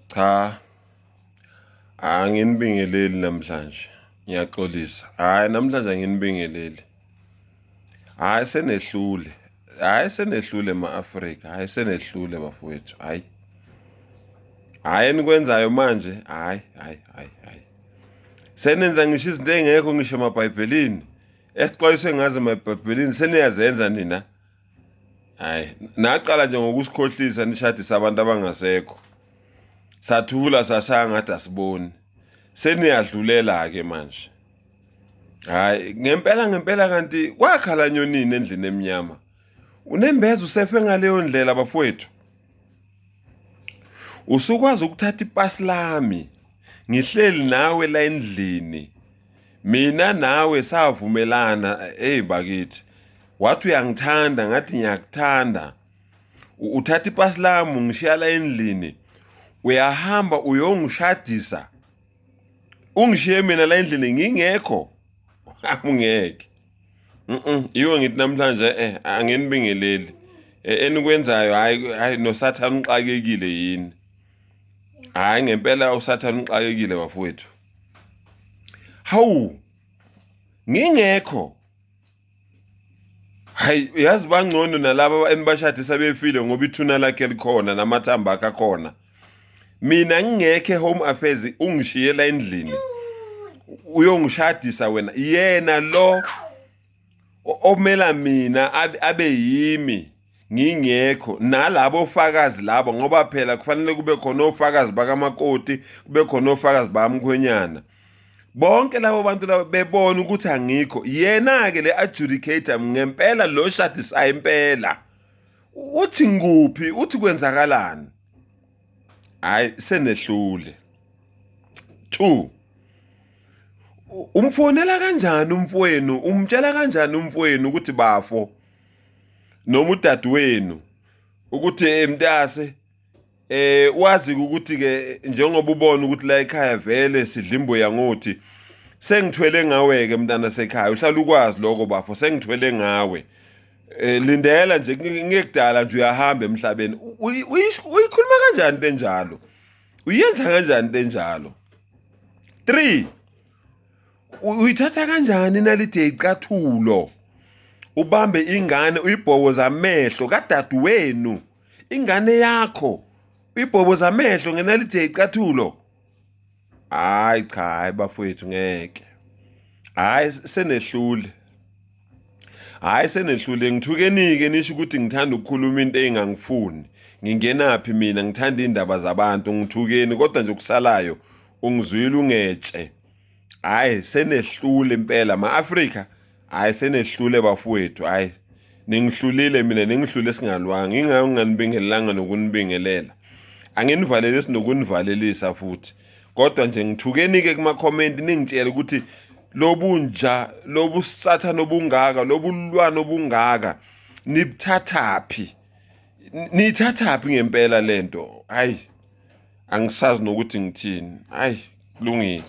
Cha, anginibingeleli namhlanje. Ngiyaxolisa. Hayi namhlanje anginibingeleli. Hayi senehlule. Hayi senehlule ema-Afrika. Hayi senehlule bafowethu. Hayi enikwenzayo manje. Hayi. Senenza ngisho izinto engekho ngisho emaBhayibhelini. Esixwayiswe ngazo emaBhayibhelini seniyazenza nina. Hayi, naqala nje ngokusikhohlisa nishadisa abantu abangasekho. Sathula sashaya ngathi asiboni. Seniyadlulela ke manje. Hayi, ngempela kanti kwakhala nyonini endlini eminyama. Unembeza usefe ngaleyo ndlela bafowethu. Usukwazi ukuthatha ipasi lami. Ngihleli nawe la endlini. Mina nawe savumelana bakithi. Wathi uyangithanda ngathi ngiyakuthanda. Uthatha ipasi lami ungishiya la endlini. Uyahamba uyongishadisa. Ungishiye mina la endlini ngingekho. Ungeke. Yiwo ngithi namhlanje anginibingeleli. Enikwenzayo hayi noSathane uxakekile yini. Hayi ngempela uSathane uxakekile bafowethu. Hawu. Ngingekho. Hayi yazi bangcono nalabo enibashadisa befile ngoba ithuna lakhe likhona namathamba akhe akhona. Mina ngingekho home affairs ungishiye la endlini. Uyongishadisa wena yena lo omela mina abe yimi ngingekho nalabo ofakazi labo ngoba phela kufanele kube khona ofakazi bakamakoti kube khona ofakazi bamkhwenyana. Bonke labo bantu labo bebona ukuthi angikho yena ke le adjudicator ngempela lo shadisa impela. Uthi nguphi uthi kwenzakalani? Hayi senehlule. 2 Umfonela kanjani umfowenu? Umtshela kanjani umfowenu ukuthi bafo? Noma udadewenu ukuthi mntase wazi ukuthi ke njengoba ubona ukuthi la ekhaya vele sidla imboya ngothi sengithwele ngawe ke mntana sekhaya uhlala ukwazi lokho bafo sengithwele ngawe. Lindela nje ngekudala nje uyahamba emhlabeni. Uyikhuluma kanjani into enjalo? Uyenza kanjani into enjalo? 3 Uyithatha kanjani nalide icathulo? Ubambe ingane uyibhoboza amehlo kadadewenu. Ingane yakho uyibhoboza amehlo ngenalide icathulo. Hayi cha bafowethu ngeke. Hayi senehlule. Hayi senehlule ngithukenike nisho ukuthi ngithanda ukukhuluma into engangifuni. Ngingenaphi mina ngithanda indaba zabantu ngithukeni kodwa nje kusalayo ungizwile ungetshe. Hayi senehlule impela ama-Afrika. Hayi senehlule bafowethu. Hayi ningihlulile mina ningihlule singalwanga. Ingayo nginganibingelelanga nokunibingelela. Anginivalele sinokunivalelisa futhi. Kodwa nje ngithukenike kuma comment ningitshela ukuthi lobunja lobusathana obungaka lobulwana obungaka nibuthathaphi. Nithathaphi ngempela lento. Hayi angisazi nokuthi ngithini. Hayi kulungile.